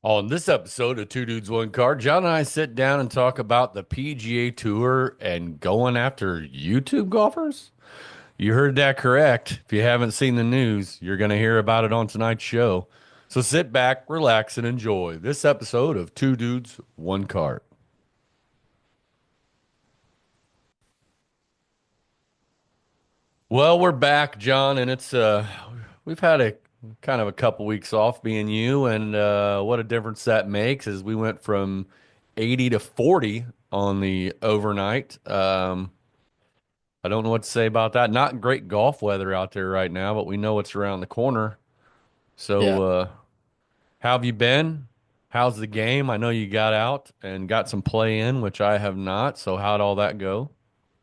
On this episode of Two Dudes, One Card, John and I sit down and talk about the PGA Tour and going after YouTube golfers. You heard that correct. If you haven't seen the news, you're going to hear about it on tonight's show. So sit back, relax, and enjoy this episode of Two Dudes, One Card. Well, we're back, John, and it's we've had a kind of a couple weeks off being you, and what a difference that makes as we went from 80 to 40 on the overnight. I don't know what to say about that. Not great golf weather out there right now, but we know it's around the corner. So, Yeah. how have you been? How's the game? I know you got out and got some play in, which I have not. So, how'd all that go?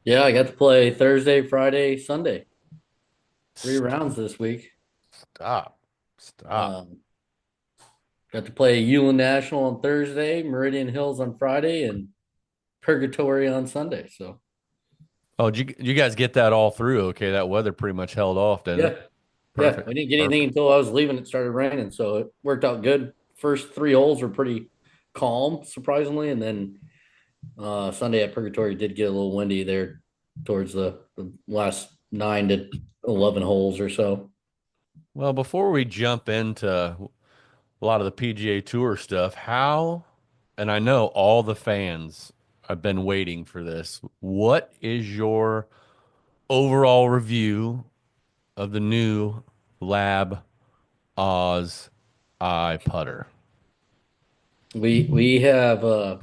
Yeah, I got to play Thursday, Friday, Sunday. Three Stop, rounds this week. stop. Um, got to play Ewan National on Thursday, Meridian Hills on Friday, and Purgatory on Sunday. So Oh, did you guys get that all through? Okay, that weather pretty much held off, didn't yeah, it? yeah. Perfect. We didn't get anything Perfect. until I was leaving. It started raining, so it worked out good. First three holes were pretty calm, surprisingly, and then Sunday at Purgatory did get a little windy there towards the last 9 to 11 holes or so. Well, before we jump into a lot of the PGA Tour stuff, and I know all the fans have been waiting for this. What is your overall review of the new Lab Oz I putter? We have a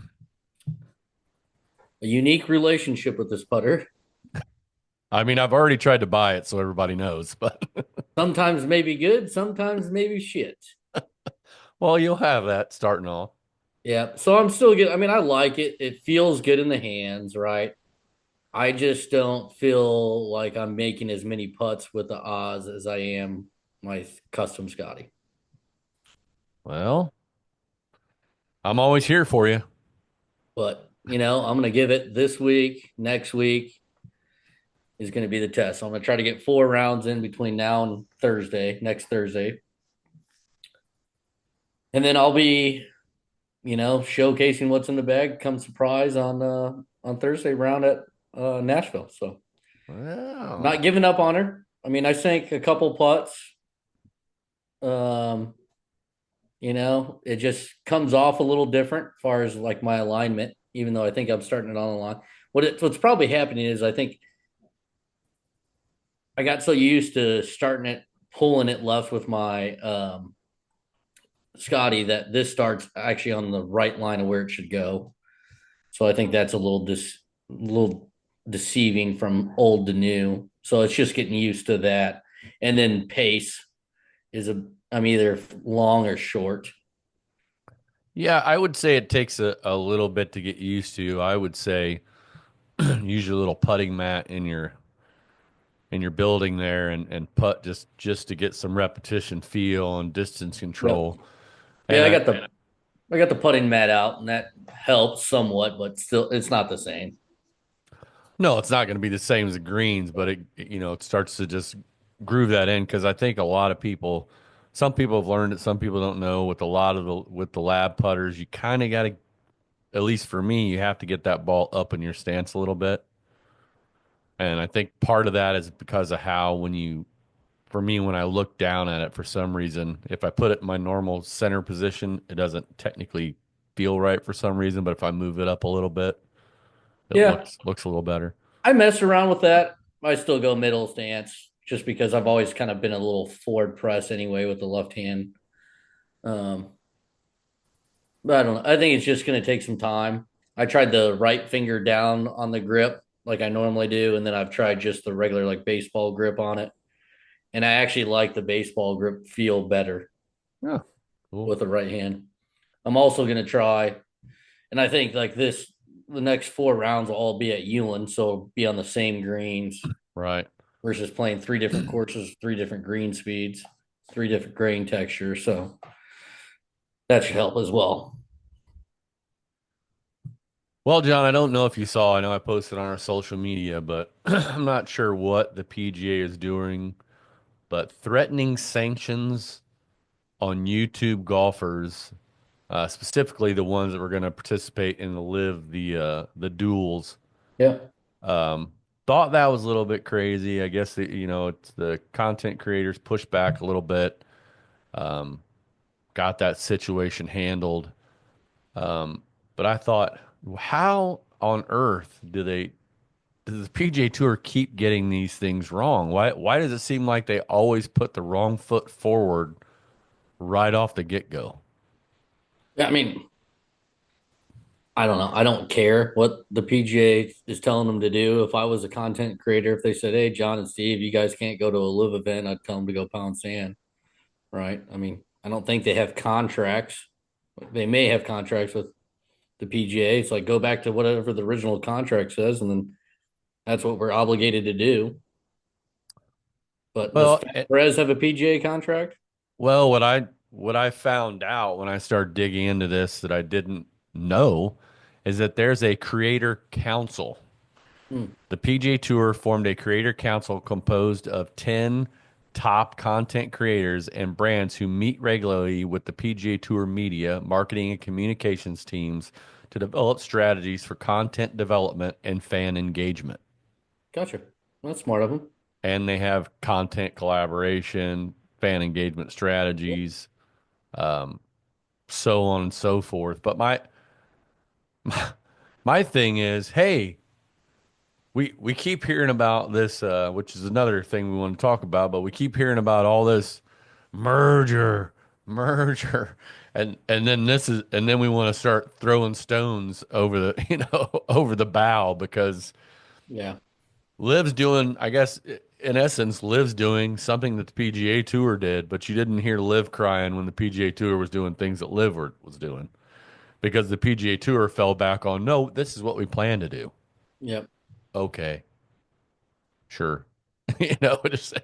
unique relationship with this putter. I mean, I've already tried to buy it, so everybody knows, but Sometimes maybe good, sometimes maybe shit. well, you'll have that starting off. Yeah. So I'm still good. I mean, I like it. It feels good in the hands, right? I just don't feel like I'm making as many putts with the Oz as I am my custom Scotty. Well, I'm always here for you. But, I'm going to give it this week. Next week is going to be the test. So I'm going to try to get 4 rounds in between now and Thursday, next Thursday. And then I'll be showcasing what's in the bag come surprise on Thursday round at Nashville. So Well, not giving up on her. I mean, I sank a couple putts. Um, it just comes off a little different as far as like my alignment, even though I think I'm starting it on the line. What's probably happening is I think I got so used to starting it, pulling it left with my Scotty that this starts actually on the right line of where it should go. So I think that's a little deceiving from old to new. So it's just getting used to that. And then pace is I'm either long or short. yeah, I would say it takes a little bit to get used to. I would say use your little putting mat in your building there and putt just to get some repetition feel and distance Yep. control. Yeah, And I got the putting mat out and that helps somewhat, but still it's not the same. no, it's not going to be the same as the greens, but it starts to just groove that in because I think a lot of people, some people have learned it, some people don't know. With a lot of the lab putters, you kind of got to, at least for me, you have to get that ball up in your stance a little bit. And I think part of that is because of how for me, when I look down at it, for some reason, if I put it in my normal center position, it doesn't technically feel right for some reason. But if I move it up a little bit, it Yeah, looks a little better. I mess around with that. I still go middle stance just because I've always kind of been a little forward press anyway with the left hand. Um, but I don't know. I think it's just going to take some time. I tried the right finger down on the grip like I normally do, and then I've tried just the regular like baseball grip on it. And I actually like the baseball grip feel better Yeah, cool. with the right hand. I'm also going to try, and I think like this, the next 4 rounds will all be at Ewan, so it'll be on the same greens Right. versus playing three different courses, three different green speeds, three different grain textures. So that should help as well. Well, John, I don't know if you saw. I know I posted on our social media, but I'm not sure what the PGA is doing, but threatening sanctions on YouTube golfers specifically the ones that were going to participate in the duels. Yeah. Um, Thought that was a little bit crazy. I guess it's the content creators pushed back a little bit, um, got that situation handled. Um, but I thought, how on earth does the PGA Tour keep getting these things wrong? Why does it seem like they always put the wrong foot forward right off the get-go? Yeah, I mean, I don't know. I don't care what the PGA is telling them to do. If I was a content creator, if they said, "Hey, John and Steve, you guys can't go to a live event," I'd tell them to go pound sand, right? I mean, I don't think they have contracts. They may have contracts with the PGA. It's like go back to whatever the original contract says, and then that's what we're obligated to do. But does Well, Perez have a PGA contract? well, what I found out when I started digging into this that I didn't know is that there's a creator council. Hmm, The PGA Tour formed a creator council composed of 10 top content creators and brands who meet regularly with the PGA Tour media, marketing, and communications teams to develop strategies for content development and fan engagement. gotcha. That's smart of him. And they have content collaboration, fan engagement strategies, um, so on and so forth. But my thing is, hey, we keep hearing about this, which is another thing we want to talk about, but we keep hearing about all this merger, merger, and then we want to start throwing stones over the over the bow because Yeah, Liv's doing, I guess, in essence, Liv's doing something that the PGA Tour did, but you didn't hear Liv crying when the PGA Tour was doing things that was doing because the PGA Tour fell back on, no, this is what we plan to do. yep, Okay, sure. Just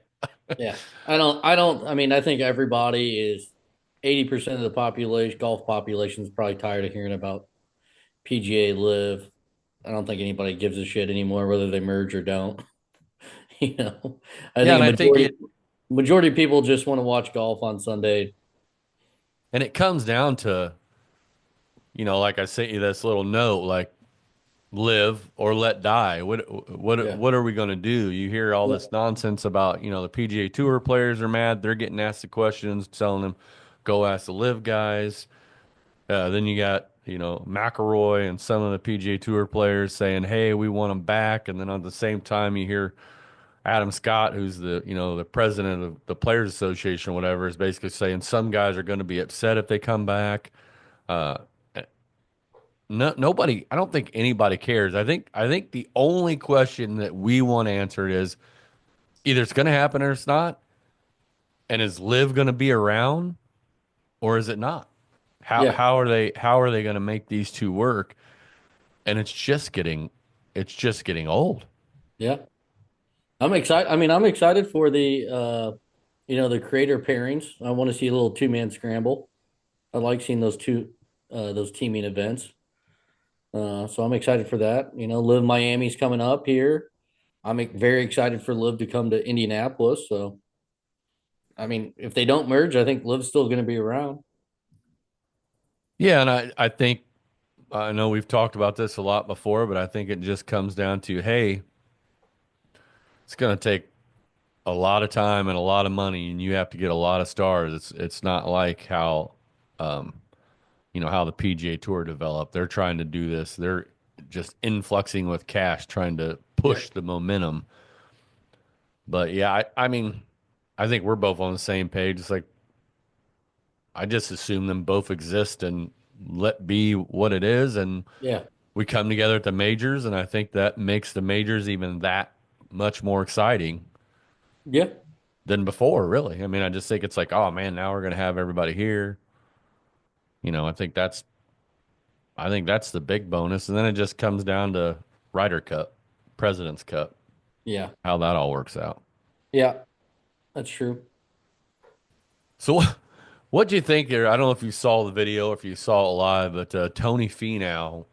yeah. I don't. I mean, I think everybody is 80% of the population, golf population, is probably tired of hearing about PGA Live. I don't think anybody gives a shit anymore whether they merge or don't. You know, I yeah, think a and I think majority of people just want to watch golf on Sunday. it comes down to, like I sent you this little note, like live or let die. Yeah, What are we going to do? You hear all yeah, this nonsense about, the PGA Tour players are mad. They're getting asked the questions, telling them, go ask the live guys. Then you got, McElroy and some of the PGA Tour players saying, hey, we want them back. And then at the same time, you hear Adam Scott, who's the president of the Players Association or whatever, is basically saying some guys are going to be upset if they come back. Uh, no, nobody. I don't think anybody cares. I think the only question that we want answered is either it's going to happen or it's not, and is Liv going to be around or is it not? How yeah, how are they how are they going to make these two work? And it's just getting old. yeah. I'm excited. I mean, I'm excited for the creator pairings. I want to see a little two-man scramble. I like seeing those teaming events. So I'm excited for that. Live Miami's coming up here. I'm very excited for Liv to come to Indianapolis. So, I mean, if they don't merge, I think Liv's still going to be around. Yeah, and I think I know we've talked about this a lot before, but I think it just comes down to, hey, it's going to take a lot of time and a lot of money, and you have to get a lot of stars. It's not like um, how the PGA Tour developed. They're trying to do this. They're just influxing with cash, trying to Yeah, push the momentum. But yeah, I mean, I think we're both on the same page. It's like I just assume them both exist and let be what it is, and yeah, we come together at the majors, and I think that makes the majors even that much more exciting yeah, than before, really. I mean, I just think it's like, oh man, now we're gonna have everybody here. I think that's the big bonus, and then it just comes down to Ryder Cup, President's Cup, yeah, how that all works out. yeah. That's true. So, what do you think there? I don't know if you saw the video or if you saw it live, but Tony Finau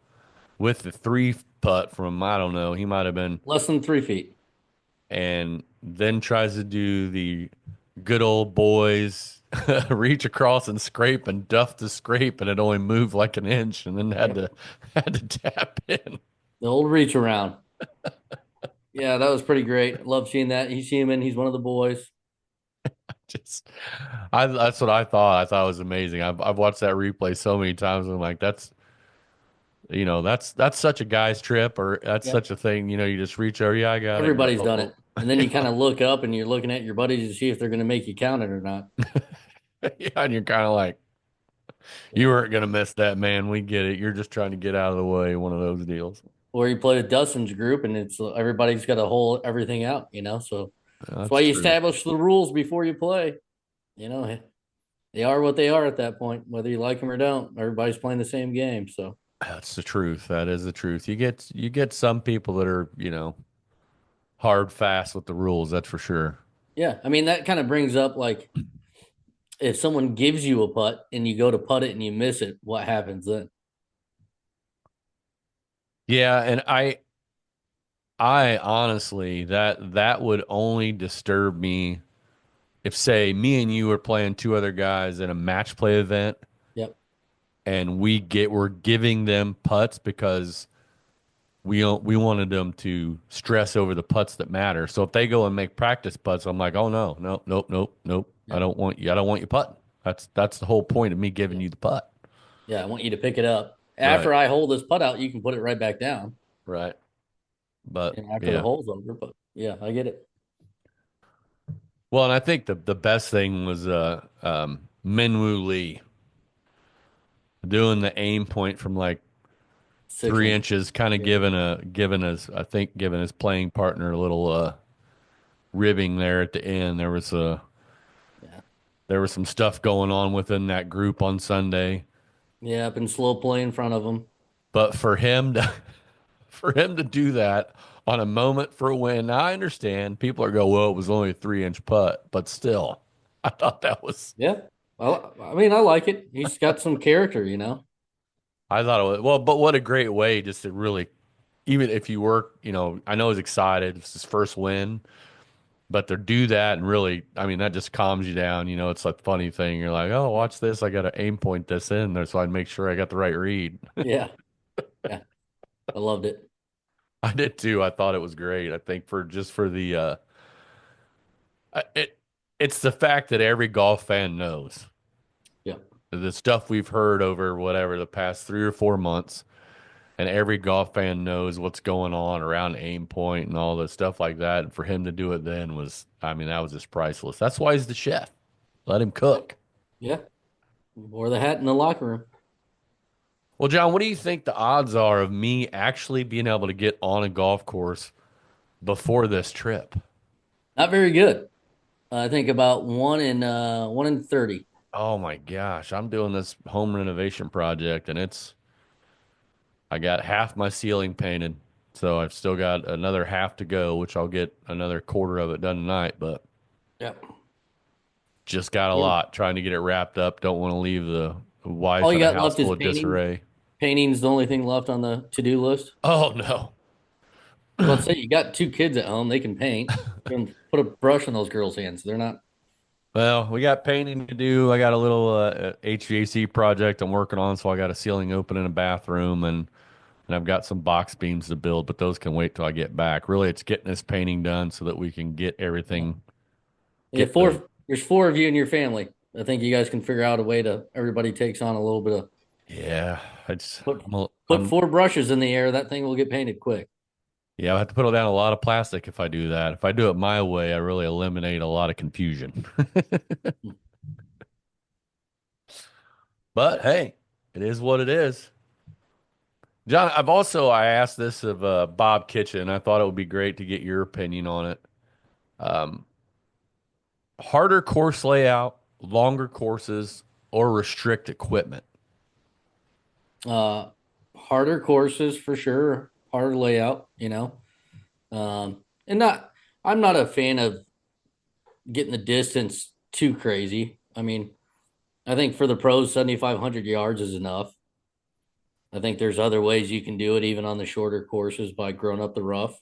with the three putt from I don't know, he might have been, Less than 3 feet. and then tries to do the good old boys reach across and scrape and duff the scrape, and it only moved like an inch, and then Yep. had to tap in. The old reach around. Yeah, that was pretty great. Love seeing that. He's human. He's one of the boys. Just, I that's what I thought. I thought it was amazing. I've watched that replay so many times. I'm like, that's such a guy's trip, or that's Yep. such a thing. You just reach over. Yeah, I got it. Everybody's done Oh, it. And then you kind of look up and you're looking at your buddies to see if they're going to make you count it or not. yeah, and you're kind of like, Yeah. you weren't gonna miss that, man. We get it. You're just trying to get out of the way. One of those deals. Or you play with Dustin's group and it's everybody's got to hold everything out, you know? So that's why That's you true. establish the rules before you play. You know, they are what they are at that point, whether you like them or don't. Everybody's playing the same game. So, That's the truth. That is the truth. You get some people that are, hard fast with the rules, that's for sure. yeah, I mean, that kind of brings up like if someone gives you a putt and you go to putt it and you miss it, what happens then? Yeah, and I honestly that would only disturb me if say me and you were playing two other guys in a match play event Yep. and we're giving them putts because we wanted them to stress over the putts that matter. So if they go and make practice putts, I'm like, "Oh no. Nope, nope, nope, nope. I Yep. don't want you. I don't want you putting." That's the whole point of me giving Yep. you the putt. Yeah, I want you to pick it up. Right. After I hold this putt out, you can put it right back down. Right. But And after the yeah. hole's over, but yeah, I get it. Well, and I think the best thing was Minwoo Lee doing the aim point from like 3 6 inch. inches, kind of Yeah. giving his playing partner a little ribbing there at the end. Yeah. There was some stuff going on within that group on Sunday, Yeah, I've been slow play in front of them. but for him to for him to do that on a moment for a win, now I understand people are going, well, it was only a 3 inch putt, but still, I thought that was. Yeah. I mean, I like it. He's got some character, you know. I thought it was well, but what a great way just to really, even if you were, I know he's excited. It's his first win, but to do that and really, I mean, that just calms you down. It's a funny thing. You're like, oh, Yeah. watch this. I got to aim point this in there so I'd make sure I got the right read. Yeah. Yeah. I loved it. I did too. I thought it was great. I think for the, it, it's the fact that every golf fan knows Yeah. the stuff we've heard over whatever the past 3 or 4 months. And every golf fan knows what's going on around aim point and all the stuff like that. And for him to do it then was, I mean, that was just priceless. That's why he's the chef. Let him cook. Yeah. Wore the hat in the locker room. Well, John, what do you think the odds are of me actually being able to get on a golf course before this trip? Not very good. I think about 1 in 30. Oh my gosh, I'm doing this home renovation project and I got half my ceiling painted. So I've still got another half to go, which I'll get another quarter of it done tonight, but Yeah. just got a Yeah. lot trying to get it wrapped up. Don't want to leave the All wife you and a got house left is full of painting. disarray. Painting's the only thing left on the to-do list. Oh no. I was about to say you got two kids at home, they can paint. Can put a brush on those girls' hands. They're not. Well, we got painting to do. I got a little HVAC project I'm working on, so I got a ceiling open in a bathroom and I've got some box beams to build, but those can wait till I get back. Really, it's getting this painting done so that we can get Yeah. everything, Yeah, get the, there's four of you in your family. I think you guys can figure out a way to everybody takes on a little bit of yeah, it's, put put I'm, four brushes in the air. That thing will get painted quick. yeah, I have to put down a lot of plastic if I do that. If I do it my way, I really eliminate a lot of confusion. But hey, it is what it is. John, I asked this of Bob Kitchen. I thought it would be great to get your opinion on it. Um, Harder course layout, longer courses, or restrict equipment. Uh, Harder courses for sure, harder layout, you know. And not I'm not a fan of getting the distance too crazy. I mean, I think for the pros, 7,500 yards is enough. I think there's other ways you can do it, even on the shorter courses by growing up the rough,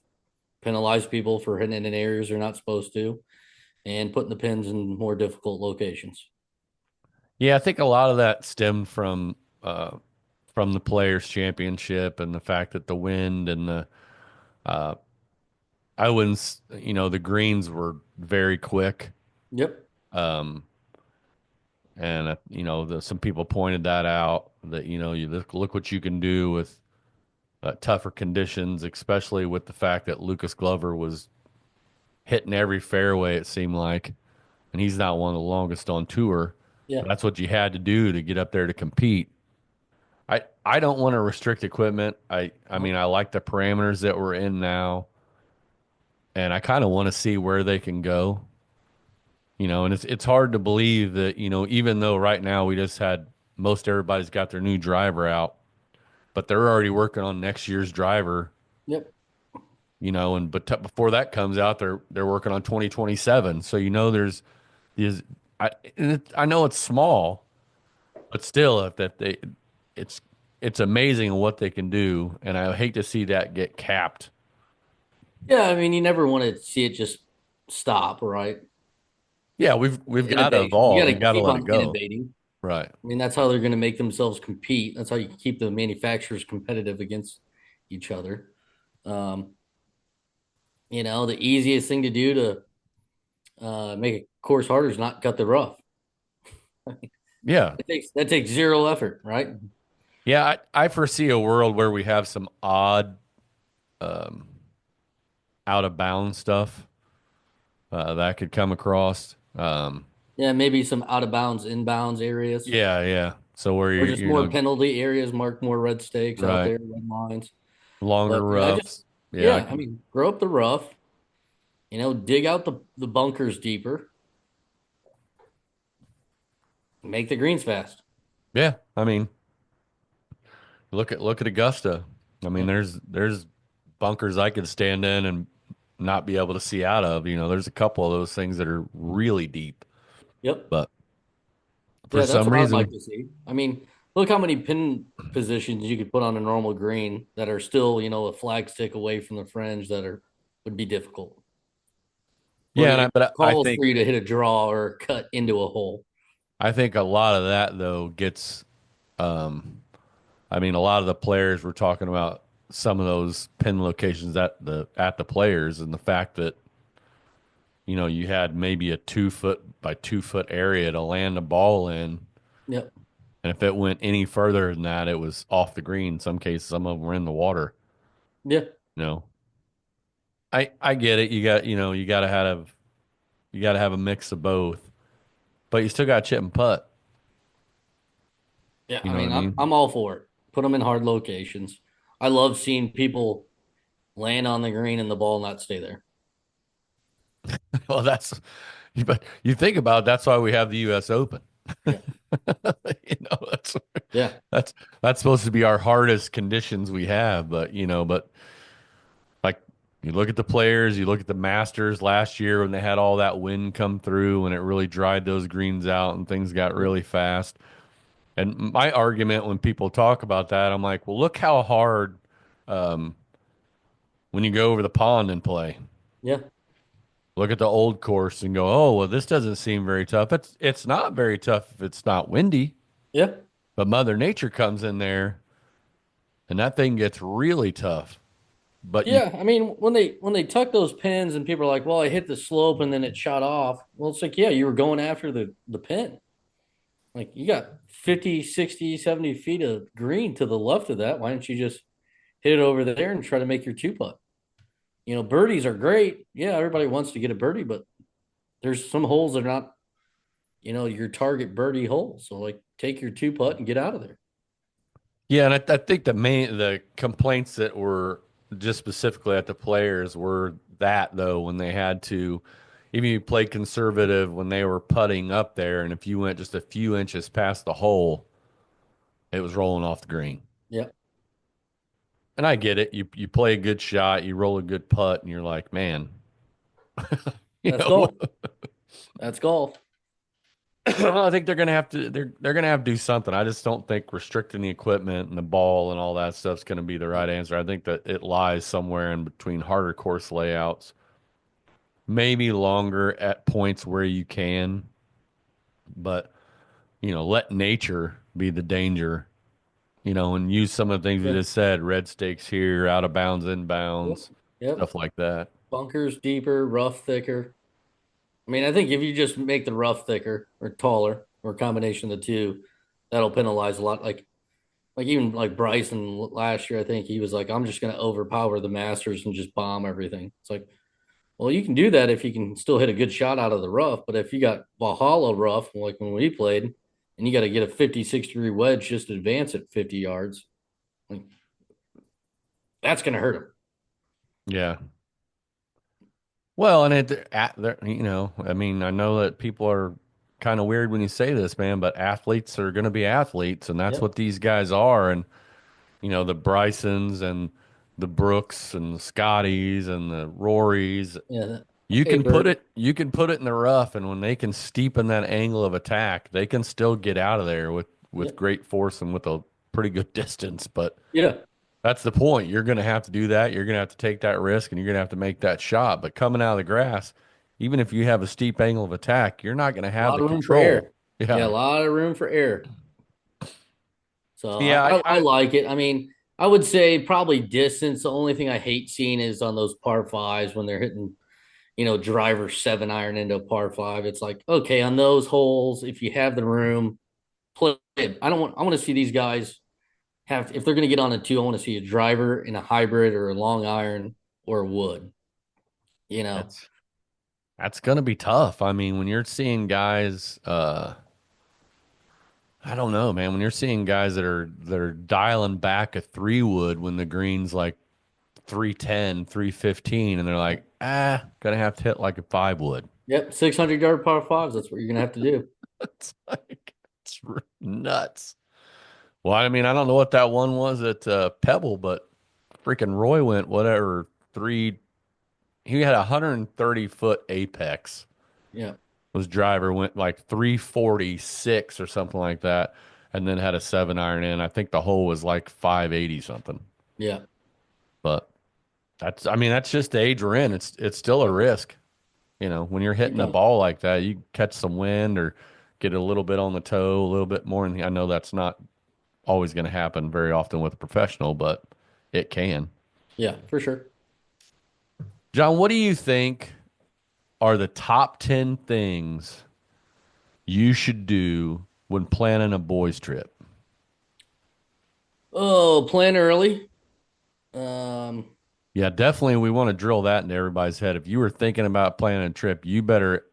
penalize people for hitting in areas they're not supposed to, and putting the pins in more difficult locations. Yeah, I think a lot of that stemmed from the Players Championship and the fact that the wind and the uh, I wouldn't, the greens were very quick. Yep. Um, and some people pointed that out that you look what you can do with tougher conditions, especially with the fact that Lucas Glover was hitting every fairway, it seemed like, and he's not one of the longest on tour. Yeah. But that's what you had to do to get up there to compete. I don't want to restrict equipment. I mean No. I like the parameters that we're in now, and I kind of want to see where they can go. And it's hard to believe that, even though right now we just had most everybody's got their new driver out, but they're already working on next year's driver, Yep. and before that comes out, they're working on 2027. So there's these I know it's small, but still if that they it's it's amazing what they can do, and I hate to see that get capped. Yeah, I mean, you never want to see it just stop, right? Yeah, we've got to Innovation. You evolve. got We to got to keep let it on go. innovating. Right. I mean, that's how they're going to make themselves compete. That's how you keep the manufacturers competitive against each other. Um, the easiest thing to do to make a course harder is not cut the rough. Yeah. That takes zero effort, right? Yeah, I foresee a world where we have some odd um, out of bounds stuff that could come across. Yeah, maybe some out of bounds, inbounds areas, Yeah. So where or just more penalty areas, mark more red stakes out right, there, red lines. longer But yeah, roughs. Yeah, yeah, I mean, grow up the rough. Dig out the bunkers deeper, make the greens fast. yeah. I mean, look at Augusta. I mean, Yeah. there's bunkers I could stand in and not be able to see out of. There's a couple of those things that are really deep, Yep. but for Yeah, that's some what I'd like reason, to see. I mean, look how many pin positions you could put on a normal green that are still, a flag stick away from the fringe that are would be difficult. Where yeah. it But I calls think for you to hit a draw or cut into a hole. a lot of that though gets. Um, I mean, a lot of the players were talking about some of those pin locations at the players, and the fact that you had maybe a 2 foot by 2 foot area to land a ball in, Yep. and if it went any further than that, it was off the green. In some cases, some of them were in the water. Yeah. You know, I get it. You got to have a mix of both, but you still got chip and putt. Yeah. You I know what I mean, I'm mean? I'm all for it. Put them in hard locations. I love seeing people land on the green and the ball not stay there. Well, but you think about it, that's why we have the U.S. Open. Yeah. You know, that's Yeah. that's that's supposed to be our hardest conditions we have, but like you look at the players, you look at the Masters last year when they had all that wind come through and it really dried those greens out and things got Yep. really fast. And my argument when people talk about that, I'm like, well, look how hard um, when you go over the pond and play. Yeah. Look at the old course and go, oh, well, this doesn't seem very tough. It's not very tough if it's not windy, Yeah. but Mother Nature comes in there and that thing gets really tough. But you, Yeah, I mean, when they tuck those pins and people are like, "Well, I hit the slope and then it shot off." Well, it's like, yeah, you were going after the pin. Like you got 50, 60, 70 feet of green to the left of that. Why don't you just hit it over there and try to make your two putt? Birdies are great. Yeah, everybody wants to get a birdie, but there's some holes that are not, your target birdie hole. So like take your two putt and get out of there. yeah, and I think the complaints that were just specifically at the players were that though when they had to, even if you played conservative when they were putting up there, and if you went just a few inches past the hole, it was rolling off the green. Yeah, And I get it. You play a good shot, you roll a good putt, and you're like, man, you that's know, golf. That's golf. I think they're gonna have to do something. I just don't think restricting the equipment and the ball and all that stuff's gonna be the right answer. I think that it lies somewhere in between harder course layouts, maybe longer at points where you can, but let nature be the danger, and use some of the things we Yeah. just said, red stakes here, out of bounds, Yep. inbounds, Yep. stuff like that. Bunkers deeper, rough thicker. I mean, I think if you just make the rough thicker or taller or a combination of the two, that'll penalize a lot. Like even like Bryson last year, I think he was like, I'm just going to overpower the Masters and just bomb everything. It's like, well, you can do that if you can still hit a good shot out of the rough. But if you got Valhalla rough, like when we played, and you got to get a 56-degree wedge just to advance it 50 yards, like, that's going to hurt him. Yeah. Well, and I mean, I know that people are kind of weird when you say this, man, but athletes are going to be athletes, and that's Yep. what these guys are. And, the Brysons and the Brooks and the Scotties and the Rorys, Yeah. you Hey, can put Bird. it in the rough, and when they can steepen that angle of attack, they can still get out of there with Yep. great force and with a pretty good distance. But Yeah. that's the point. You're going to have to do that. You're going to have to take that risk and you're going to have to make that shot. But coming out of the grass, even if you have a steep angle of attack, you're not going to A have lot the of room for control. air. Yeah. A Yeah. lot of room for air. So Yeah. I like it. I mean, I would say probably distance. The only thing I hate seeing is on those par fives when they're hitting, driver 7-iron into a par five. It's like, okay, on those holes, if you have the room, play it. I want to see these guys have, if they're going to get on a two, I want to see a driver in a hybrid or a long iron or a wood, you know? that's that's going to be tough. I mean, when you're seeing guys, I don't know, man. When you're seeing guys that are dialing back a 3 wood when the green's like 310, 315, and they're like, gonna have to hit like a 5 wood. Yep. 600-yard par fives. That's what you're going to have to do. It's like nuts. Well, I mean, I don't know what that one was at Pebble, but freaking Roy went whatever three. He had a 130-foot apex. Yeah. His driver went like 346 or something like that, and then had a 7-iron in. I think the hole was like 580 something. Yeah. But I mean, that's just the age we're in. It's still a Yep. risk. When you're Big hitting a time. ball like that, you catch some wind or get a little bit on the toe, a little bit more. And I know that's not always going to happen very often with a professional, but it can. Yeah, for sure. John, what do you think are the top 10 things you should do when planning a boys' trip? Oh, plan early. Um, Yeah, definitely. We want to drill that into everybody's head. If you were thinking about planning a trip, you better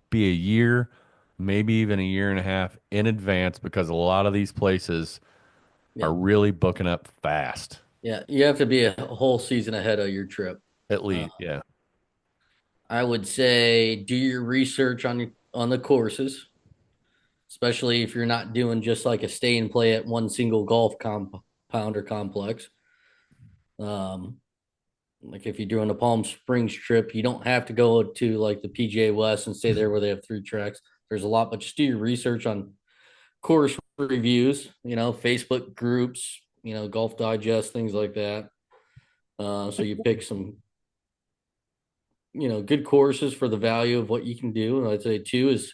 be a year, maybe even a year and a half in advance because a lot of these places yeah. are really booking up fast. Yeah. You have to be a whole season ahead of your trip. At Uh, least, yeah. I would say do your research on the courses, especially if you're not doing just like a stay and play at one single golf compound or complex. Um, like if you're doing a Palm Springs trip, you don't have to go to like the PGA West and stay there where they have 3 tracks. There's a lot, but just do your research on course reviews, Facebook groups, Golf Digest, things like that. So you pick some, good courses for the value of what you can do. And I'd say two is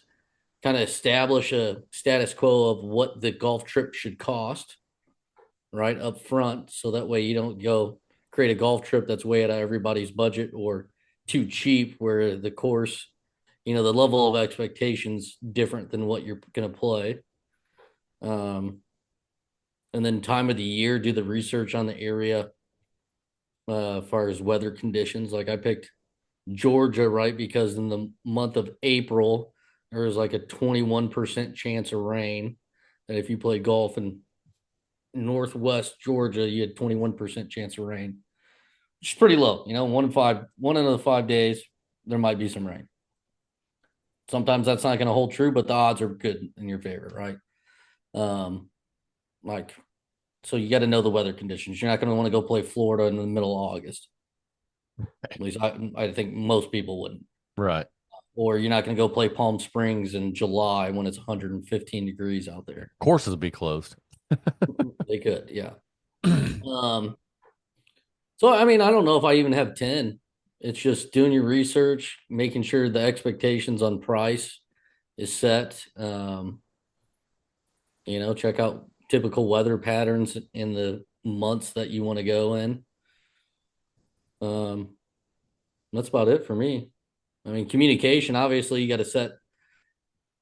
kind of establish a status quo of what the golf trip should cost right up front. So that way you don't go create a golf trip that's way out of everybody's budget or too cheap where the course, the level of expectations different than what you're going to play. Um, and then time of the year, do the research on the area as far as weather conditions. Like I picked Georgia, right? Because in the month of April, there was like a 21% chance of rain. And if you play golf in Northwest Georgia, you had 21% chance of rain, which is pretty low. One in five, one out of the 5 days, there might be some rain. Sometimes that's not going to hold true, but the odds are good in your favor, right? Um, like, so you got to know the weather conditions. You're not going to want to go play Florida in the middle of August. At least I think most people wouldn't. Right. Or you're not going to go play Palm Springs in July when it's 115 degrees out there. Courses will be closed. They could, yeah. Um, so I mean, I don't know if I even have 10. It's just doing your research, making sure the expectations on price is set. Check out typical weather patterns in the months that you want to go in. Um, that's about it for me. I mean, communication, obviously, you got to set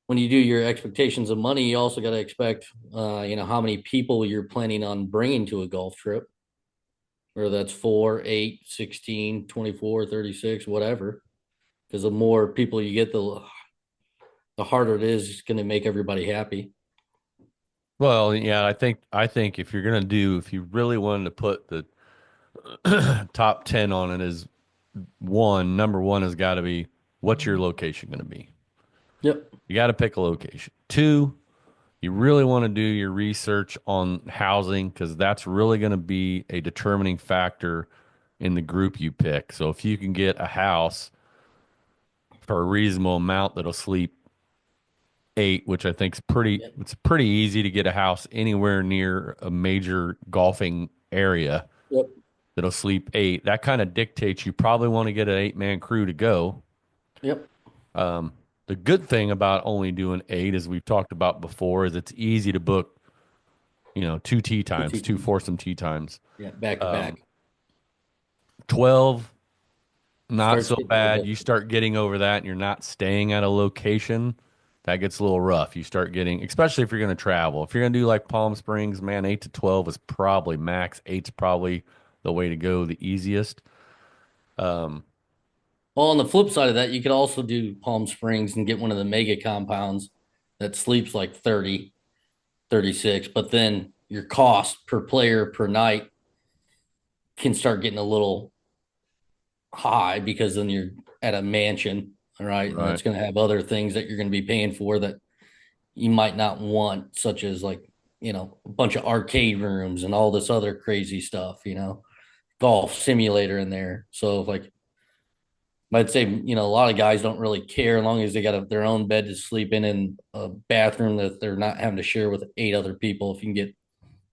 when you do your expectations of money, you also got to expect, how many people you're planning on bringing to a golf trip, whether that's 4, 8, 16, 24, 36, whatever. Because the more people you get, the harder it is going to make everybody happy. Well, yeah, I think if you really wanted to put the top 10 on it is number one has got to be what's your location going to be? Yep. You got to pick a location. Two, you really want to do your research on housing because that's really going to be a determining factor in the group you pick. So if you can get a house for a reasonable amount that'll sleep eight, which I think is Yep. it's pretty easy to get a house anywhere near a major golfing area Yep. that'll sleep eight. That kind of dictates you probably want to get an 8-man crew to go. Yep. The good thing about only doing eight, as we've talked about before, is it's easy to book, two tee Two times, two teams. foursome tee times. Yeah. Back to back. 12, not Starts so getting a little bad. You different. start getting over that and you're not staying at a location. That gets a little rough. You start getting, especially if you're going to travel. If you're going to do like Palm Springs, man, 8 to 12 is probably max. Eight's probably the way to go, the easiest. Well, on the flip side of that, you could also do Palm Springs and get one of the mega compounds that sleeps like 30, 36, but then your cost per player per night can start getting a little high because then you're at a mansion, all right, and Right. it's going to have other things that you're going to be paying for that you might not want, such as like a bunch of arcade rooms and all this other crazy stuff, golf simulator in there. So if like I'd say, a lot of guys don't really care as long as they got their own bed to sleep in and a bathroom that they're not having to share with 8 other people. If you can get,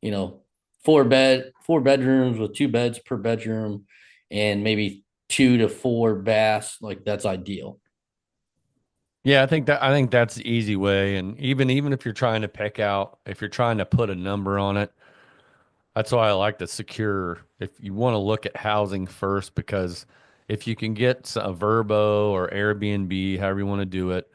you know, 4 bedrooms with 2 beds per bedroom and maybe 2 to 4 baths, like that's ideal. Yeah, I think that's the easy way. And even if you're trying to pick out, if you're trying to put a number on it, that's why I like to secure. If you want to look at housing first, because if you can get a Verbo or Airbnb, however you want to do it,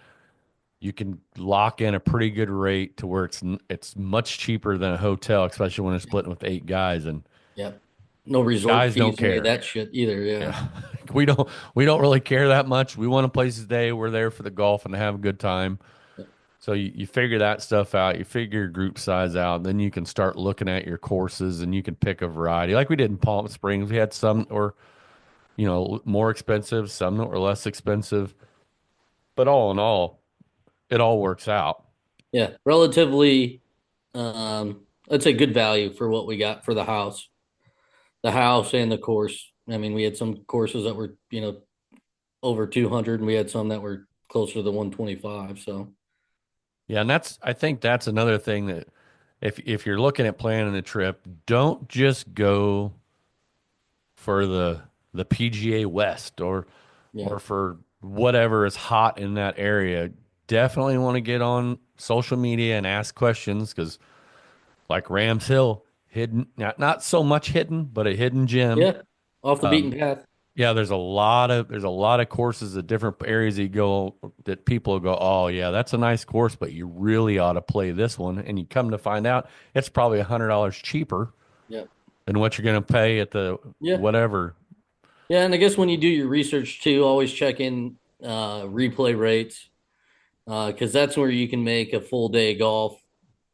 you can lock in a pretty good rate to where it's much cheaper than a hotel, especially when it's splitting with 8 guys. And Yep. No resort guys don't fees or any of care. that shit either. Yeah. Yeah, we don't really care that much. We want a place to stay. We're there for the golf and to have a good time. Yep. So you figure that stuff out, you figure your group size out, then you can start looking at your courses and you can pick a variety. Like we did in Palm Springs, we had some that were, more expensive, some that were less expensive, but all in all, it all works out. Yeah. Relatively, I'd say good value for what we got for the house and the course. I mean, we had some courses that were, over 200 and we had some that were closer to the 125. So, Yeah, and I think that's another thing that if you're looking at planning a trip, don't just go for the PGA West yeah. or for whatever is hot in that area. Definitely want to get on social media and ask questions because like Rams Hill, hidden, not so much hidden, but a hidden gem. Yeah. Off the beaten Um, path. yeah, there's a lot of courses at different areas that you go that people go, oh yeah, that's a nice course, but you really ought to play this one. And you come to find out it's probably $100 cheaper Yeah. than what you're going to pay at the Yeah. whatever. Yeah. And I guess when you do your research too, always check in replay rates because that's where you can make a full day of golf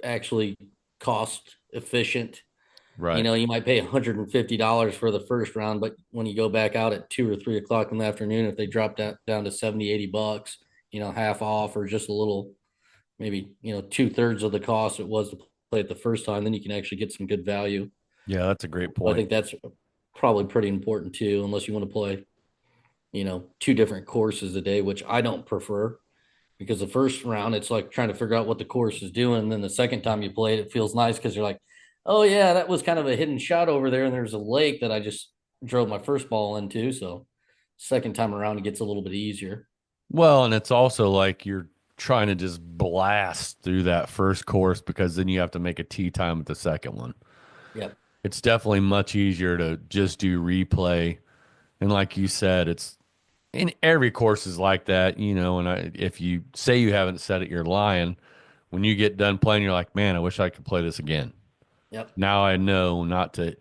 actually cost efficient. Right. You might pay $150 for the first round, but when you go back out at 2 or 3 o'clock in the afternoon, if they drop that down to 70, $80, half off or just a little, maybe, 2/3 of the cost it was to play it the first time, then you can actually get some good value. Yeah, that's a great I point. think that's probably pretty important too, unless you want to play, two different courses a day, which I don't prefer because the first round it's like trying to figure out what the course is doing. And then the second time you play it, it feels nice because you're like, oh yeah, that was kind of a hidden shot over there, and there's a lake that I just drove my first ball into. So second time around, it gets a little bit easier. Well, and it's also like trying to just blast through that first course because then you have to make a tee time at the second one. Yep. It's definitely much easier to just do replay. And like you said, it's in every course is like that, and if you say you haven't said it, you're lying. When you get done playing, you're like, man, I wish I could play this again. Yep. Now I know not to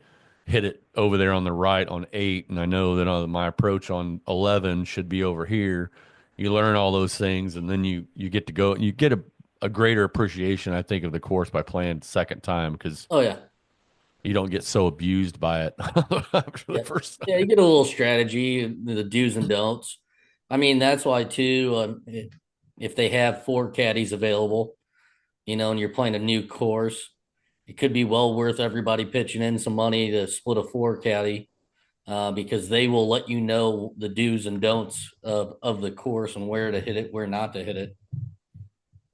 hit it over there on the right on 8, and I know that my approach on 11 should be over here. You learn all those things, and then you get to go and you get a greater appreciation, I think, of the course by playing second time because Oh yeah. you don't get so abused by it after the Yep. first Yeah, you time. get a little strategy, the do's and don'ts. I mean, that's why too. If they have four caddies available, and you're playing a new course, it could be well worth everybody pitching in some money to split a four caddy, because they will let you know the do's and don'ts of the course and where to hit it, where not to hit it.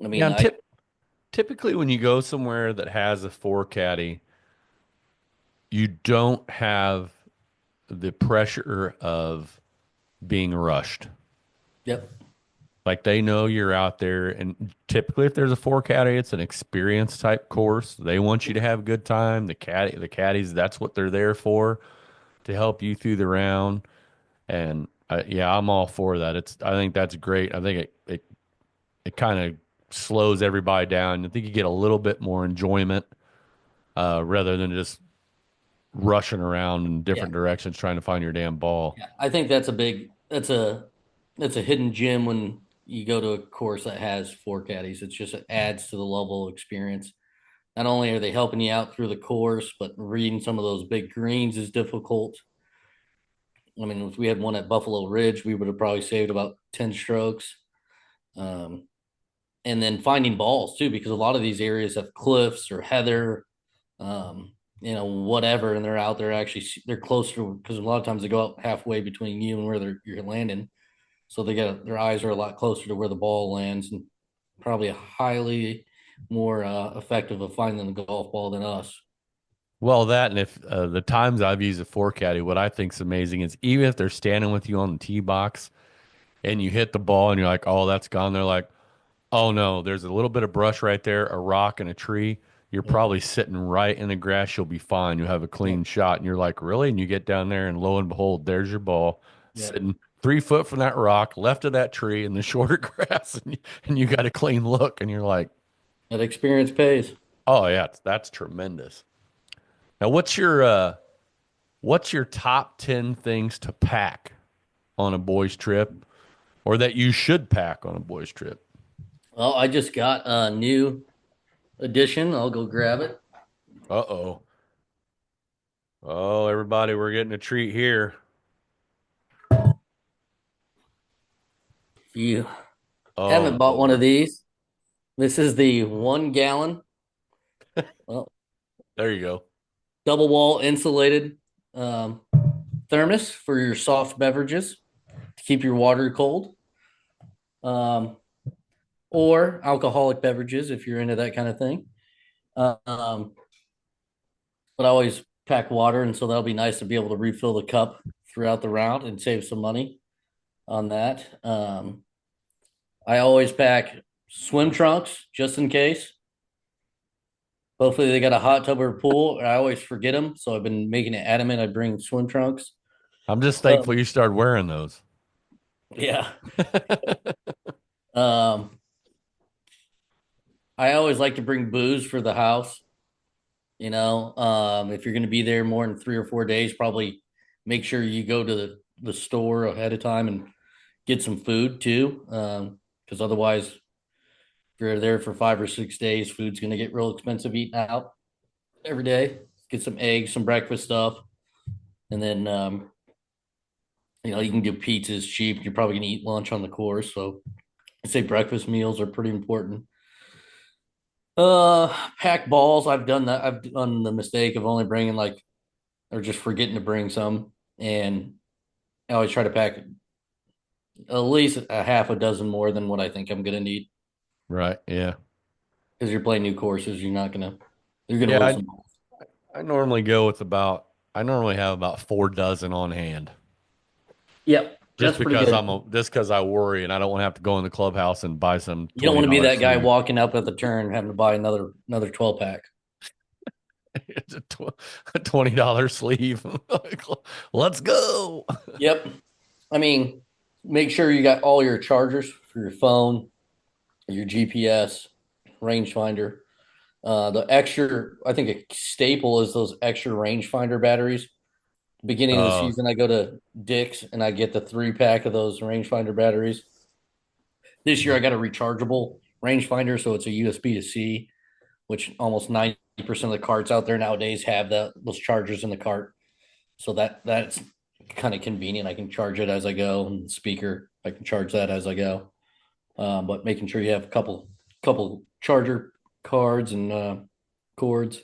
I Yeah, mean, and typically when you go somewhere that has a four caddy, you don't have the pressure of being rushed. yep, Like they know you're out there, and typically, if there's a four caddy, it's an experience type course. They want you to have a good time. The caddies, that's what they're there for, to help you through the round. And yeah, I'm all for that. I think that's great. I think it kind of slows everybody down. I think you get a little bit more enjoyment rather than just rushing around in yeah, different directions trying to find your damn ball. yeah. I think that's a hidden gem when you go to a course that has four caddies. It adds to the level of experience. Not only are they helping you out through the course, but reading some of those big greens is difficult. I mean, if we had one at Buffalo Ridge, we would have probably saved about 10 strokes. Um, and then finding balls too, because a lot of these areas have cliffs or heather, whatever, and they're out there actually, they're closer because a lot of times they go out halfway between you and where you're landing. So their eyes are a lot closer to where the ball lands and probably a highly more effective of finding the golf ball than us. Well, that and if the times I've used a four caddy, what I think's amazing is even if they're standing with you on the tee box and you hit the ball and you're like, oh, that's gone. They're like, oh no, there's a little bit of brush right there, a rock and a tree. You're Yep. probably sitting right in the grass. You'll be fine. You'll have a clean Yep. shot. And you're like, really? And you get down there and lo and behold, there's your ball Yep. sitting 3 foot from that rock, left of that tree in the shorter grass. And you got a clean look. And you're like, That experience pays. oh yeah, that's tremendous. Now, what's your top 10 things to pack on a boys trip or that you should pack on a boys trip? Well, I just got a new edition. I'll go grab it. Uh-oh. Oh, everybody, we're getting a treat here. If you Oh, haven't bought one of Lord. these, this is the 1 gallon, well, There you go. double wall insulated um, thermos for your soft beverages to keep your water cold, um, or alcoholic beverages if you're into that kind of thing. Um, but I always pack water, and so that'll be nice to be able to refill the cup throughout the round and save some money on that. I always pack swim trunks just in case. Hopefully, they got a hot tub or a pool. I always forget them, so I've been making it adamant I bring swim trunks. I'm just thankful Um, you started wearing those. yeah. Um, I always like to bring booze for the house. If you're going to be there more than 3 or 4 days, probably make sure you go to the store ahead of time and get some food too. Because otherwise, if you're there for 5 or 6 days, food's going to get real expensive eating out every day. Get some eggs, some breakfast stuff, and then you can do pizzas cheap. You're probably going to eat lunch on the course, so I'd say breakfast meals are pretty important. Pack balls. I've done that. I've done the mistake of only bringing like or just forgetting to bring some, and I always try to pack at least a half a dozen more than what I think I'm going to need Right. Yeah. because you're playing new courses. You're going to Yeah. lose I, some balls. I normally go with I normally have about 4 dozen on hand. Yep. That's pretty good. just because I worry and I don't want to have to go in the clubhouse and buy some You don't want to be $20 that guy sleeve. walking up at the turn having to buy another 12 pack. It's a $20 sleeve. Let's go. Yep. I mean, make sure you got all your chargers for your phone, your GPS, rangefinder. The extra, I think a staple is those extra rangefinder batteries. Beginning of the Uh, season, I go to Dick's and I get the 3 pack of those rangefinder batteries. This year, I got a rechargeable rangefinder, so it's a USB to C, which almost 90% of the carts out there nowadays have those chargers in the cart. So that's kind of convenient. I can charge it as I go, and the speaker I can charge that as I go. But making sure you have a couple charger cards and cords.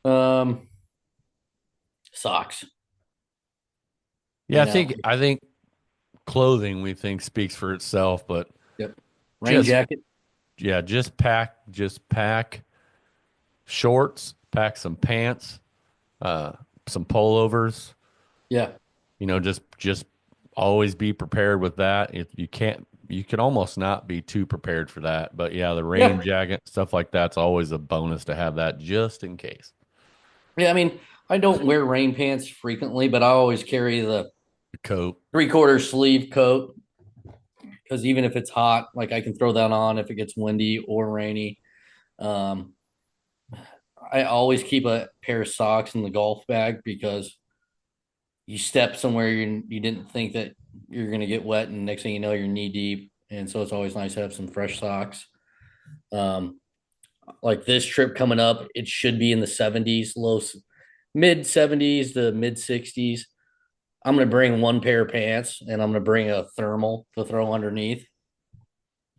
Um, Socks. yeah, You know, I think clothing we think speaks for itself, but yep. Rain just jacket. yeah, just pack shorts, pack some pants, uh, some pullovers. Yeah, Just always be prepared with that. If you can't, you can almost not be too prepared for that. But yeah, the rain yeah, jacket stuff like that's always a bonus to have that just in case. yeah. I mean, I don't wear rain pants frequently, but I always carry the The coat. 3/4 sleeve coat because even if it's hot, like I can throw that on if it gets windy or rainy. Um, I always keep a pair of socks in the golf bag because you step somewhere you didn't think that you're going to get wet, and next thing you know, you're knee deep. And so it's always nice to have some fresh socks. Um, like this trip coming up, it should be in the 70s, mid 70s to mid 60s. I'm going to bring 1 pair of pants and I'm going to bring a thermal to throw underneath.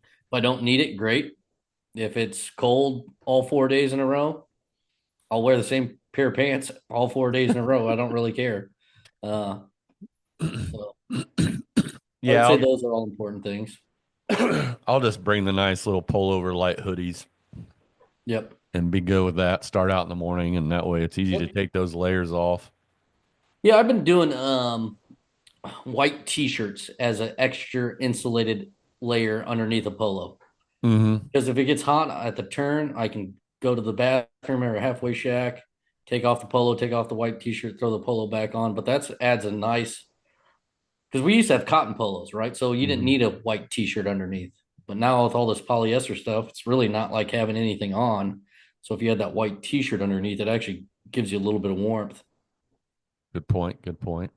If I don't need it, great. If it's cold all 4 days in a row, I'll wear the same pair of pants all 4 days in a row. I don't really care. Uh, so I would Yeah, say those are all important things. I'll just bring the nice little pullover light hoodies Yep. and be good with that. Start out in the morning, and that way it's easy to Yep. take those layers off. Yeah, I've been doing white t-shirts as an extra insulated layer underneath a polo. Hmm. Because if it gets hot at the turn, I can go to the bathroom or a halfway shack, take off the polo, take off the white t-shirt, throw the polo back on. But that's adds a nice because we used to have cotton polos, right? So you didn't Hmm. need a white t-shirt underneath. But now with all this polyester stuff, it's really not like having anything on. So if you had that white t-shirt underneath, it actually gives you a little bit of warmth. Good point. Good point.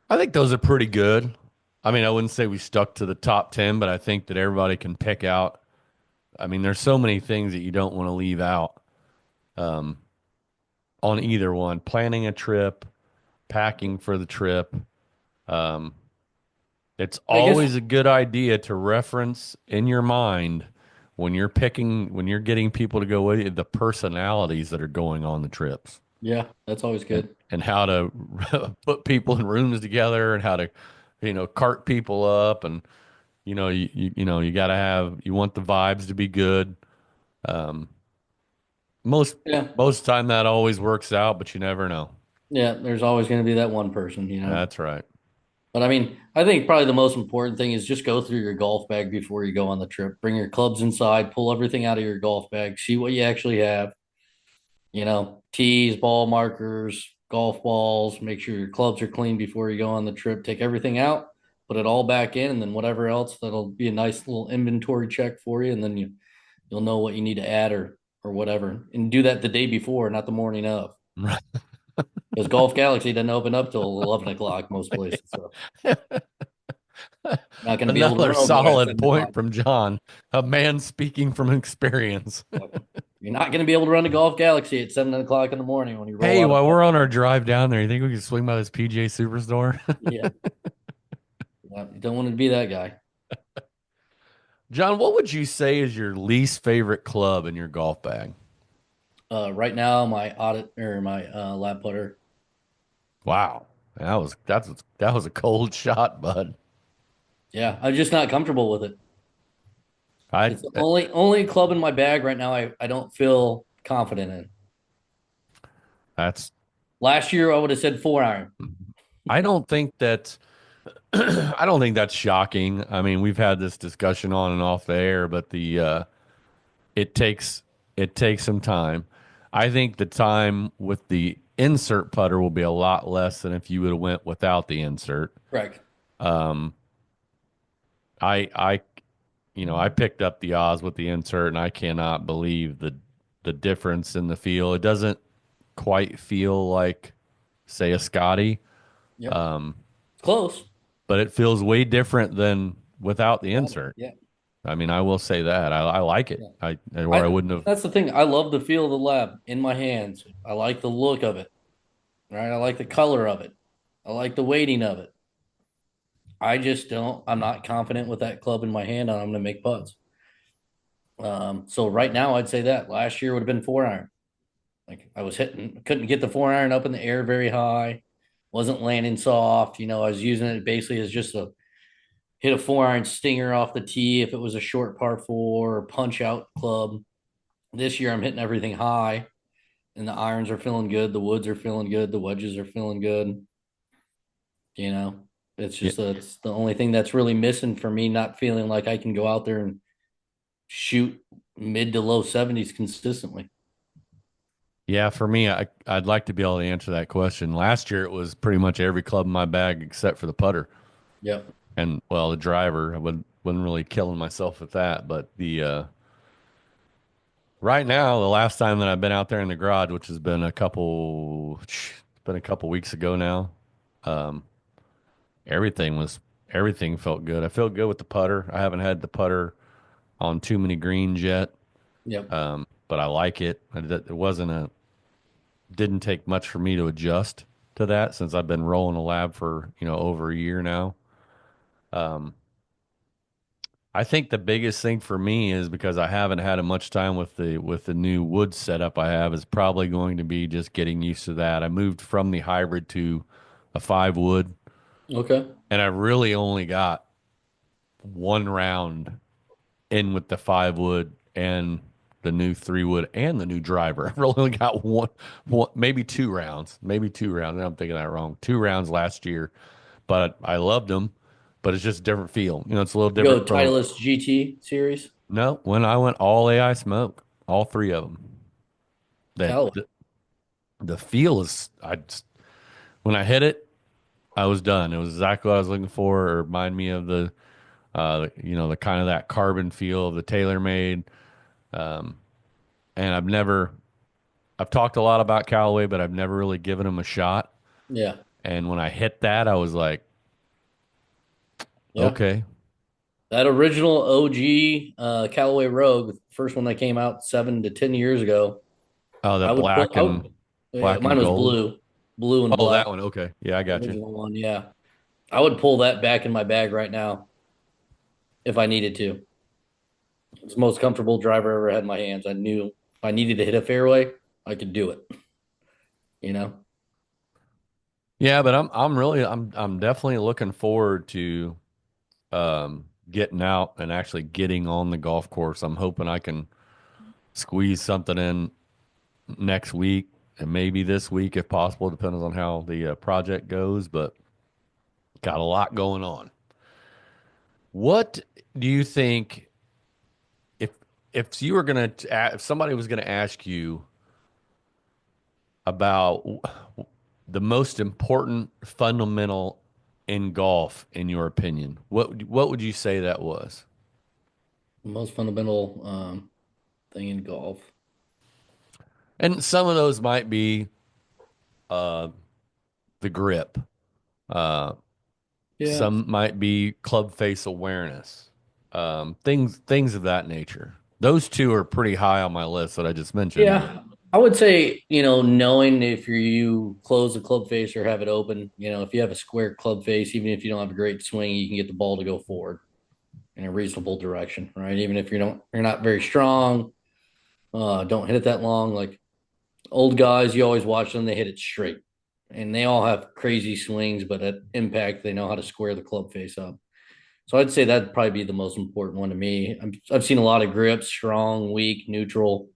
I think those are pretty good. I mean, I wouldn't say we stuck to the top 10, but I think that everybody can pick out. I mean, there's so many things that you don't want to leave out um, on either one. Planning a trip, packing for the trip. Um, it's I guess, always a good idea to reference in your mind when you're getting people to go with you, the personalities that are going on the trips yeah, that's always good. and how to put people in rooms together and how to, cart people up and you got to have you want the vibes to be good. Um, most Yeah, most of the time that always works out, but you never know. yeah. There's always going to be that one person. That's right. But I mean, I think probably the most important thing is just go through your golf bag before you go on the trip. Bring your clubs inside, pull everything out of your golf bag, see what you actually have. Tees, ball markers, golf balls. Make sure your clubs are clean before you go on the trip. Take everything out, put it all back in, and then whatever else that'll be a nice little inventory check for you, and then you'll know what you need to add or whatever. And do that the day before, not the morning of. Because Golf Galaxy doesn't open up till 11 o'clock most places, so not going to be able to Another run over at solid 7 o'clock. point from John, a man speaking from experience. You're not going to be able to run to Golf Galaxy at 7 o'clock in the morning when you roll Hey, out of while bed. we're on our drive down there, you think we could swing by this PGA Superstore? Yeah, you don't want to be that guy. John, what would you say is your least favorite club in your golf bag? Right now, my audit or my lap putter. Wow, that was a cold shot, bud. Yeah, I'm just not comfortable with it. I It's the only club in my bag right now. I don't feel confident in. that's Last year, I would have said 4 iron. I don't think that I don't think that's shocking. I mean, we've had this discussion on and off the air, but it takes it takes some time. I think the time with the insert putter will be a lot less than if you would have went without the insert. Correct. I I picked up the Oz with the insert, and I cannot believe the difference in the feel. It doesn't quite feel like, say, a Scotty, Yep. Close. but it feels way different than without the Got it. insert. Yeah. I mean, I will say that I like it. Yeah. Or I wouldn't have. That's the thing. I love the feel of the lab in my hands. I like the look of it. Right. I like the color of it. I like the weighting of it. I just don't. I'm not confident with that club in my hand, and I'm going to make putts. So right now, I'd say that last year would have been 4 iron. Like I was hitting, couldn't get the 4 iron up in the air very high. Wasn't landing soft. I was using it basically as just a hit a 4 iron stinger off the tee if it was a short par four or punch out club. This year, I'm hitting everything high, and the irons are feeling good. The woods are feeling good. The wedges are feeling good. You know, it's Yeah, just it's the only thing that's really missing for me, not feeling like I can go out there and shoot mid to low 70s consistently. yeah. For me, I'd like to be able to answer that question. Last year, it was pretty much every club in my bag except for the putter Yep. and well, the driver. Wasn't really killing myself with that, but the right now, the last time that I've been out there in the garage, which has been it's been a couple weeks ago now. Um, everything was everything felt good. I felt good with the putter. I haven't had the putter on too many greens yet, Yep. but I like it. It wasn't a didn't take much for me to adjust to that since I've been rolling a lab for over a year now. I think the biggest thing for me is because I haven't had much time with the new wood setup I have is probably going to be just getting used to that. I moved from the hybrid to a 5 wood, Okay. and I really only got one round in with the 5 wood and the new 3 wood and the new driver. I've really only got one, maybe 2 rounds. I'm thinking that wrong. 2 rounds last year, but I loved them. But it's just a different feel. It's a little You go different from Titleist GT series, no, when I went all AI smoke, all three of them. That Callaway. the feel is when I hit it, I was done. It was exactly what I was looking for. It reminded me of the kind of that carbon feel of the TaylorMade. And I've talked a lot about Callaway, but I've never really given them a shot. Yeah. And when I hit that, I was like, Yeah. okay, That original OG Callaway Rogue, the first one that came out 7 to 10 years ago. oh, the I would put. Yeah, black and mine was gold. blue and Oh, that black. one. Okay, yeah, I The got you. original one. Yeah, I would pull that back in my bag right now if I needed to. It's the most comfortable driver I ever had in my hands. I knew if I needed to hit a fairway, I could do it. You know. Yeah, but I'm definitely looking forward to getting out and actually getting on the golf course. I'm hoping I can squeeze something in next week and maybe this week if possible, depending on how the project goes. But got a lot going on. What do you think if you were gonna if somebody was gonna ask you about the most important fundamental in golf, in your opinion, what would you say that was? The most fundamental thing in golf. And some of those might be uh, the grip. Uh, Yeah. some might be club face awareness. Things of that nature. Those two are pretty high on my list that I just mentioned. But Yeah. I would say, knowing if you close the club face or have it open, if you have a square club face, even if you don't have a great swing, you can get the ball to go forward in a reasonable direction, right? Even if you're not very strong, don't hit it that long. Like old guys, you always watch them, they hit it straight. And they all have crazy swings, but at impact, they know how to square the club face up. So I'd say that'd probably be the most important one to me. I've seen a lot of grips, strong, weak, neutral,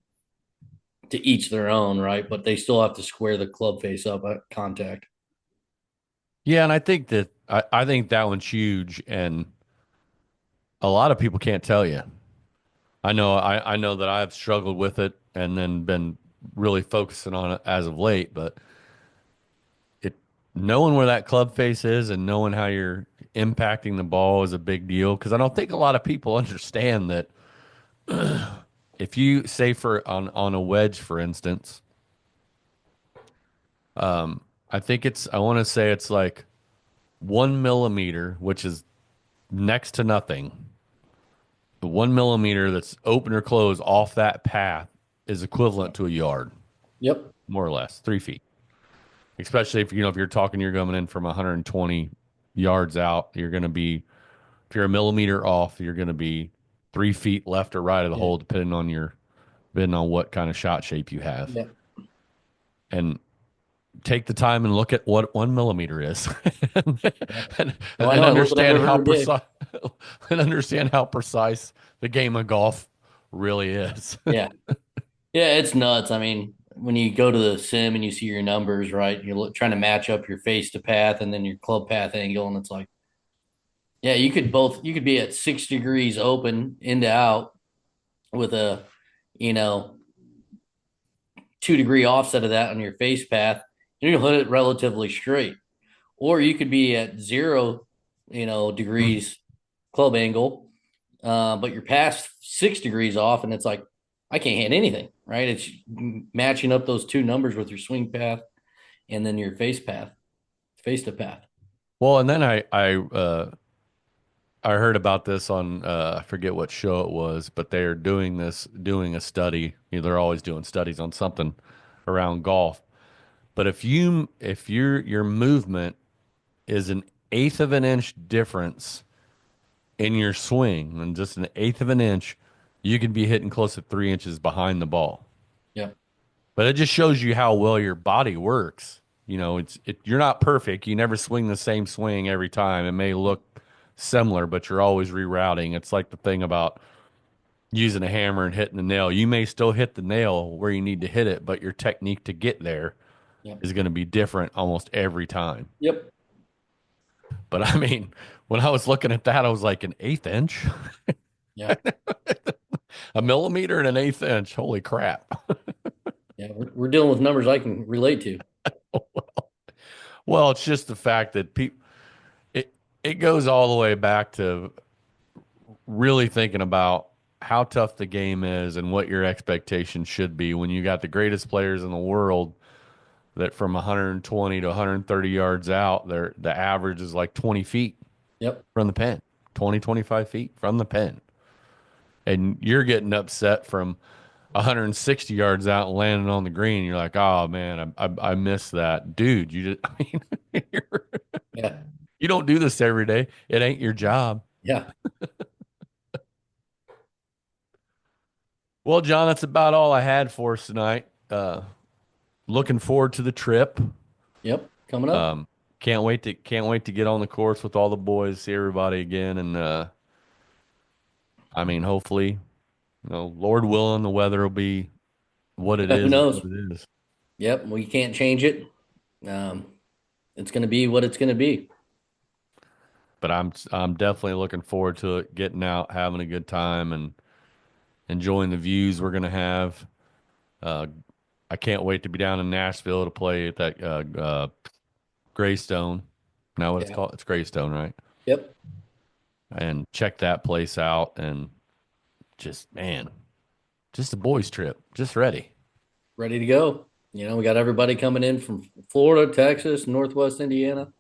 to each their own, right? But they still have to square the club face up at contact. Yeah, and I think that one's huge, and a lot of people can't tell you. I know that I've struggled with it and then been really focusing on it as of late, but it knowing where that club face is and knowing how you're impacting the ball is a big deal because I don't think a lot of people understand that if you say for on a wedge, for instance, I think I want to say it's like 1 millimeter, which is next to nothing. The 1 millimeter that's open or closed off that path is equivalent to a yard, Yep. more or less, 3 feet. Especially if if you're talking, you're coming in from 120 yards out, you're going to be if you're a millimeter off, you're going to be 3 feet left or right of the Yeah. hole, depending on what kind of shot shape you have. Yeah. And take the time and look at what 1 millimeter is, Yeah. No, I and know. I look at it understand how every day. precise and understand how precise the game of golf really is. Yeah. Yeah, it's nuts. I mean, when you go to the sim and you see your numbers, right? Trying to match up your face to path and then your club path angle, and it's like, yeah, you could be at 6 degrees open into out with a, you know, 2 degree offset of that on your face path, and you'll hit it relatively straight. Or you could be at zero, degrees club angle, but you're past 6 degrees off, and it's like I can't hit anything. Right? It's matching up those two numbers with your swing path and then your face to path. Well, and then I heard about this on I forget what show it was, but they're doing a study. They're always doing studies on something around golf. But if your movement is an eighth of an inch difference in your swing, and just an eighth of an inch, you could be hitting close to 3 inches behind the ball. Yeah, But it just shows you how well your body works. You're not perfect. You never swing the same swing every time. It may look similar, but you're always rerouting. It's like the thing about using a hammer and hitting the nail. You may still hit the nail where you need to hit it, but your technique to get there yeah, is going to be different almost every time. yep, But I mean, when I was looking at that, I was like, an eighth inch, yeah, a millimeter and an eighth inch. Holy crap. yeah. We're dealing with numbers I can relate to. Well, it's just the fact that it, it goes all the way back to really thinking about how tough the game is and what your expectations should be when you got the greatest players in the world that from 120 to 130 yards out, the average is like 20 feet Yep. from the pin, 20, 25 feet from the pin. And you're getting upset from 160 yards out and landing on the green. You're like, oh man, I missed that. Dude, you just, I mean, Yeah. you don't do this every day. It ain't your job. Yeah. Well, John, that's about all I had for us tonight. Looking forward to the trip. Yep. Coming up. Um, can't wait to get on the course with all the boys, see everybody again, and I mean, hopefully, Lord willing, the weather will be what it Yeah, who is knows? what it is. Yep. We can't change it. Um, it's going to be what it's going to be. But I'm definitely looking forward to it, getting out, having a good time, and enjoying the views we're gonna have. Uh, I can't wait to be down in Nashville to play at that Greystone. Now what it's Yeah. called? It's Greystone, right? Yep. And check that place out, and just man, just a boys trip, just ready. Ready to go. We got everybody coming in from Florida, Texas, Northwest Indiana.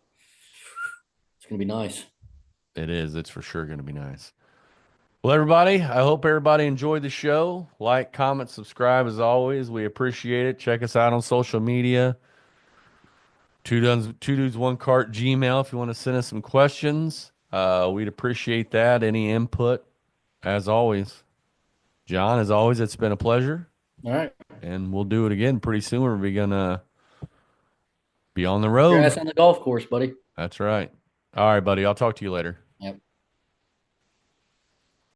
It's going to be nice. It is. It's for sure going to be nice. Well, everybody, I hope everybody enjoyed the show. Like, comment, subscribe as always. We appreciate it. Check us out on social media. Two dudes, one cart Gmail if you want to send us some questions. We'd appreciate that. Any input, as always. John, as always, it's been a pleasure, All right. and we'll do it again pretty soon. We're gonna be on the Your road. ass on the golf course, buddy. That's right. All right, buddy. I'll talk to you later. Yep.